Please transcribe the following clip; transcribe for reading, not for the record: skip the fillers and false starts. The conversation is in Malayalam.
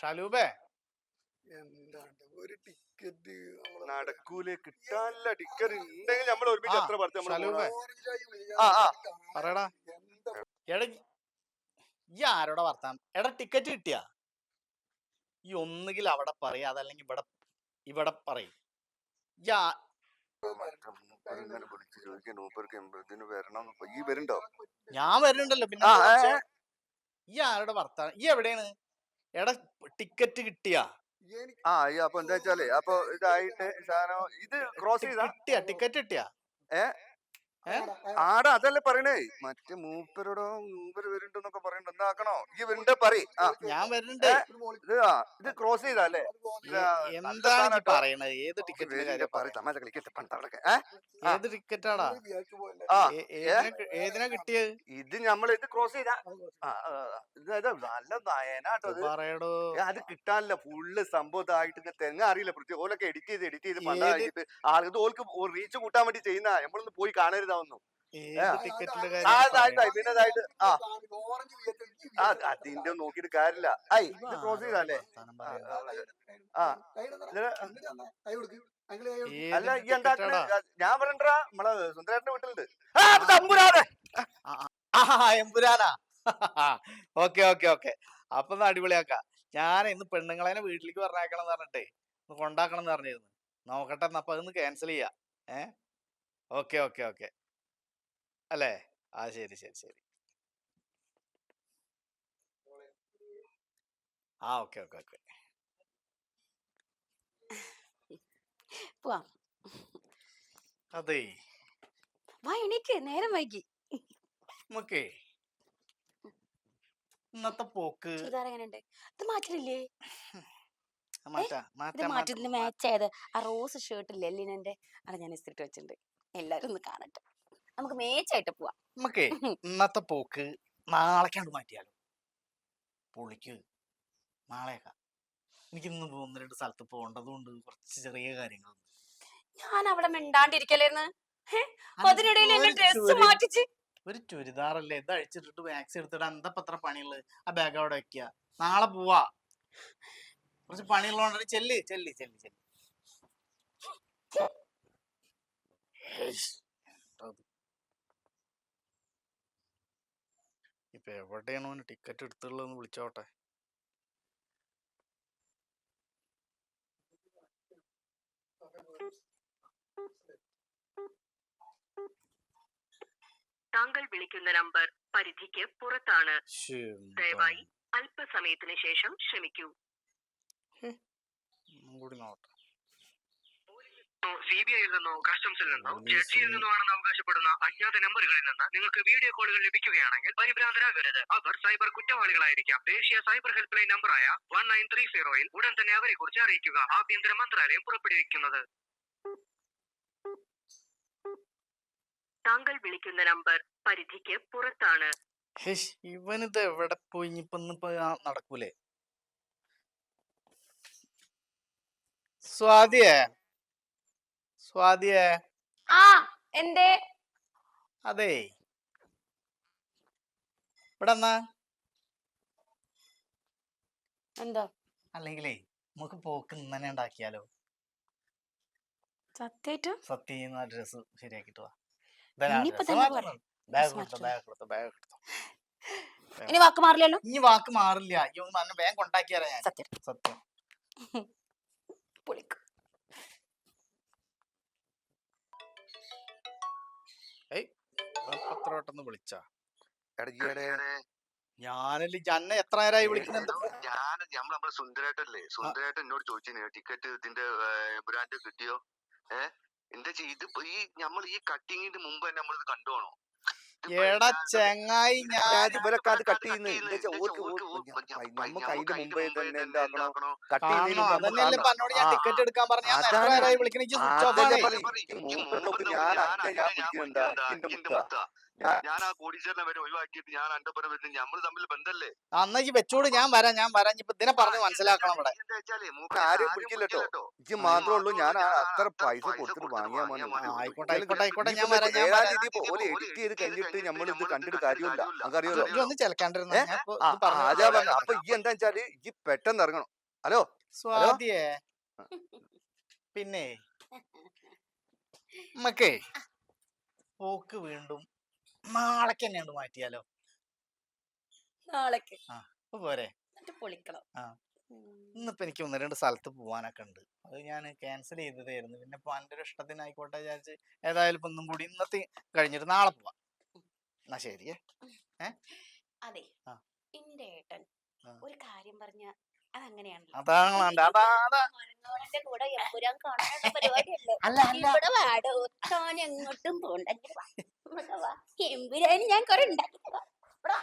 ഷാലൂബേ എന്താണ്ട് ഒരു ടിക്കറ്റ് നടക്കൂലേ, കിട്ടാനില്ല. ടിക്കറ്റ് ഉണ്ടെങ്കിൽ നമ്മൾ ഒരുമിച്ച് എത്ര പറഞ്ഞു നമ്മൾ ഷാലൂബേ പറയടാ. എടാ ഈ ആരോടെ വർത്താനം? എടാ ടിക്കറ്റ് കിട്ടിയാ? ഈ ഒന്നുകിൽ അവിടെ പറയാ, അതല്ലെങ്കിൽ ഇവിടെ ഇവിടെ പറയും. വിളിച്ചു ചോദിക്കാൻ ഊപ്പർക്ക് ഇതിന് വരണം. ഈ വരുന്നുണ്ടോ? ഞാൻ വരുന്നുണ്ടല്ലോ. പിന്നെ ഈ ആരോടെ വർത്താനം? ഈ എവിടെയാണ്? എടാ ടിക്കറ്റ് കിട്ടിയാ? അപ്പൊ എന്താ വെച്ചാലേ, അപ്പൊ ഇതായിട്ട് സാധനം ഇത് ക്രോസ് ചെയ്താ കിട്ടിയാ? ടിക്കറ്റ് കിട്ടിയാ? ആടാ അതല്ലേ പറയണേ. മറ്റേ മൂപ്പരോടോ മൂപ്പര് വരുന്നുണ്ടെന്നൊക്കെ പറയണ്ട. എന്താക്കണോ ഈ വരുന്നുണ്ട് പറയും. ഞാൻ വരുന്നുണ്ട്. ഇത് ക്രോസ് ചെയ്തല്ലേ? എന്താണ് പറയണത്? ഏത് ടിക്കറ്റിന്റെ കാര്യം? തമാശ കളിക്കട്ടെ. ഏത് ടിക്കറ്റാടാ? ഏതിനാ കിട്ടിയത്? ഇത് നമ്മൾ ഇത് ക്രോസ് ചെയ്താ നല്ല നയനാട്ടോ പറയടോ. അത് കിട്ടാനില്ല. ഫുള്ള് സംഭവമായിട്ട് തെങ്ങ അറിയില്ല. ഓലൊക്കെ എഡിറ്റ് ചെയ്ത് പണ്ടായിട്ട് ആളുകൾ ഓൾക്ക് റീച്ച് കൂട്ടാൻ വേണ്ടി ചെയ്യുന്ന. നമ്മളൊന്ന് പോയി കാണരുതാവുന്നു. പിന്നതായിട്ട് അതിന്റെ നോക്കിട്ട് കാര്യമില്ല. ഇത് ക്രോസ് ചെയ്തല്ലേ? അല്ല ഈ എന്താക്കണ? ഞാൻ പറയണ്ടാ, നമ്മളെ സുന്ദരേട്ടന്റെ വീട്ടിലുണ്ട്. എമ്പുരാനാ? Okay okay okay. അപ്പൊ അടിപൊളിയാക്കാം. ഞാൻ ഇന്ന് പെണ്ണുങ്ങളെ വീട്ടിലേക്ക് പറഞ്ഞേക്കണം എന്ന് പറഞ്ഞിട്ടേ ഒന്ന് കൊണ്ടാക്കണം എന്ന് പറഞ്ഞിരുന്നു. നോക്കട്ടെ, അപ്പൊ അതൊന്ന് ക്യാൻസൽ ചെയ്യാ. ഓക്കെ ഓക്കെ ഓക്കെ അല്ലേ? ശരി ശരി ശരി. Okay okay okay. അതെ നേരം വൈകി. നമുക്കേ ഇന്നത്തെ പോക്ക് ഇത് മാറ്റില്ലേ? മാറ്റത്തിന് മാച്ച് ആയത് ആ റോസ് ഷർട്ടില്ലേ എല്ലിനെ അവിടെ ഞാൻ ഇസ്തിരിട്ട് വെച്ചിട്ടുണ്ട്. എല്ലാരും ഒന്ന് കാണട്ടെ. നമുക്ക് മേച്ചായിട്ട് പോവാം. നമുക്കേ ഇന്നത്തെ പോക്ക് നാളേക്കാണ്ട് മാറ്റിയാലോ? പൊളിക്ക്. നാളേക്കാ. എനിക്കിന്ന് 1-2 സ്ഥലത്ത് പോകേണ്ടതുകൊണ്ട് കുറച്ച് ചെറിയ കാര്യങ്ങളുണ്ട്. ഞാൻ അവിടെ മിണ്ടാണ്ടിരിക്കലേന്ന്. അതിനിടയിൽ എന്നെ ഡ്രസ് മാറ്റിച്ച്. ഒരു ചുരിദാറല്ലേ ഇത് അഴിച്ചിട്ടിട്ട് മാക്സി എടുത്തിട്ട് എന്താ പത്ര പണിയുള്ളത്? ആ ബാഗ് അവിടെ വെക്കുക. നാളെ പോവാ. കുറച്ച് പണിയുള്ളതുകൊണ്ട് ചെല്ല് ചെല്ല് ചെല്ല് ചെല്ല്. ഇപ്പൊ എവിടെയാണോ ടിക്കറ്റ് എടുത്തുള്ളതെന്ന് വിളിച്ചോട്ടെ. താങ്കൾ വിളിക്കുന്ന നമ്പർ പരിധിക്ക് പുറത്താണ്. ദയവായി അല്പസമയത്തിന് ശേഷം ശ്രമിക്കൂ. സിബിഐയിൽ നിന്നോ കസ്റ്റംസിൽ നിന്നോ ജഡ്ജിയിൽ നിന്നോ ആണെന്ന് അവകാശപ്പെടുന്ന അജ്ഞാത നമ്പറുകളിൽ നിന്ന് നിങ്ങൾക്ക് വീഡിയോ കോളുകൾ ലഭിക്കുകയാണെങ്കിൽ പരിഭ്രാന്തരാകരുത്. അവർ സൈബർ കുറ്റവാളികളായിരിക്കാം. ദേശീയ സൈബർ ഹെൽപ്പ് ലൈൻ നമ്പറായ 1930 ഉടൻ തന്നെ അവരെ കുറിച്ച് അറിയിക്കുക. ആഭ്യന്തര മന്ത്രാലയം പുറപ്പെടുവിക്കുന്നത്. താങ്കൾ വിളിക്കുന്ന നമ്പർ പരിധിക്ക് പുറത്താണ്. ഇവനിത് എവിടെ പോയി? ഇനിയിപ്പൊ നടക്കൂലേ? സ്വാതിയേ എന്തേ? അതെ ഇവിടെ എന്താ? അല്ലെങ്കിലേ നമുക്ക് പോക്ക് ഇന്നെ ഉണ്ടാക്കിയാലോ? സത്യം ഡ്രസ് ശരിയാക്കിട്ട് വാ. ഇനി വാക്ക് മാറില്ലല്ലോ? ഇനി വാക്ക് മാറില്ല. വേഗം കൊണ്ടാക്കിയാലോ ഞാൻ. സത്യം. പത്രവട്ടന്ന് വിളിച്ചാ ഞാനല്ലേ ജന്ന എത്ര നേരമായി വിളിക്കുന്നുണ്ട്. നമ്മളെ സുന്ദരേട്ടല്ലേ? സുന്ദരേട്ടൻ എന്നോട് ചോദിച്ചു ടിക്കറ്റ് ഇതിന്റെ ബ്രാൻഡ് കിട്ടിയോ? എന്താ ഇത് ഈ നമ്മൾ ഈ കട്ടിങ്ങിന്റെ മുമ്പ് തന്നെ നമ്മളിത് കണ്ടുപോണോ? എടാ ചെങ്ങായി, ഞാൻ ഇവരൊക്കെ അത് കട്ട് ചെയ്യുന്നത് നമുക്ക് അതിന്റെ മുമ്പേ തന്നെ എന്താക്കണോ? കട്ട് അതന്നെയല്ലേ പറഞ്ഞോട് ഞാൻ ടിക്കറ്റ് എടുക്കാൻ പറഞ്ഞു. ഞാൻ എത്ര നേരമായി വിളിക്കണ? ഞാൻ ആ കോടീശ്വരനെ വരെ ഒഴിവാക്കിയിട്ട് ഞാൻ എന്റെ പുറം വരുന്നത് നമ്മൾ തമ്മിൽ ബന്ധല്ലേ? അന്നാ ഈ വെച്ചോട്, ഞാൻ വരാം. ഇപ്പൊ ഇതിനെ പറഞ്ഞ് മനസ്സിലാക്കണം ഇവിടെ. എന്താ വെച്ചാല് മൂപ്പര് ആരെയും ആരും വിളിക്കില്ലട്ടോ. വിളിക്കില്ലട്ടോ. ഇജ്ജ് ആ, മാത്രമേ ഉള്ളൂ. ഞാൻ ഞാൻ അത്ര അത്ര പൈസ പൈസ കൊടുത്തിട്ട് കൊടുത്തിട്ട് വാങ്ങിയാ വാങ്ങിയാ മതി. മതി. ആയിക്കോട്ടെ ആയിക്കോട്ടെ, ഞാൻ ഇനിയിപ്പോ വരാം. ഏഴാം വരാം. തീയതി ഓല് എഡിറ്റ് ചെയ്ത് കഴിഞ്ഞിട്ട് നമ്മൾ ഇത് കണ്ടിട്ട് കാര്യമില്ല. നമുക്കറിയാലോ. ഇജ്ജ് ഒന്ന് ചിലക്കാണ്ടിരുന്ന ഞാൻ ഇപ്പൊ ഇത് പറഞ്ഞു. അതാ പറഞ്ഞ. അപ്പൊ ഈ എന്താ വെച്ചാല് ഈ പെട്ടെന്ന് ഇറങ്ങണം. ഹലോ സ്വാതിയേ, പിന്നെ നമ്മക്കേ പോക്ക് വീണ്ടും നാളേക്ക് തന്നെയാണ് മാറ്റിയാലോ? നാളേക്ക് ഇപ്പൊ പോരെ? എന്നിട്ട് പൊളിക്കണം. ആ. ഇന്നിപ്പോ എനിക്ക് 1-2 സ്ഥലത്ത് പോവാനൊക്കെ ഉണ്ട്. അത് ഞാൻ ക്യാൻസൽ ചെയ്തതായിരുന്നു. പിന്നെ ഇപ്പൊ എന്റെ ഒരു ഇഷ്ടത്തിനായിക്കോട്ടെ വിചാരിച്ച് ഏതായാലും ഇപ്പൊ ഒന്നും കൂടി ഇന്നത്തെ കഴിഞ്ഞിട്ട് നാളെ പോവാം. എന്നാ ശരിയേ. അതെ, ആ. എന്റെ ഏട്ടൻ ആ. ഒരു കാര്യം പറഞ്ഞ അതങ്ങനെയാണല്ലോ. മരങ്ങോടന്റെ കൂടെ എമ്പുരാൻ കാണാനുള്ള പരിപാടിയല്ലേ? അല്ല ഇവിടെ വാടോ, താൻ എങ്ങോട്ടും പോണ്ടെങ്കിൽ എമ്പുരാന് ഞാൻ കുറെ ഉണ്ടാക്കി തരാം. ഇവിടെ വാ.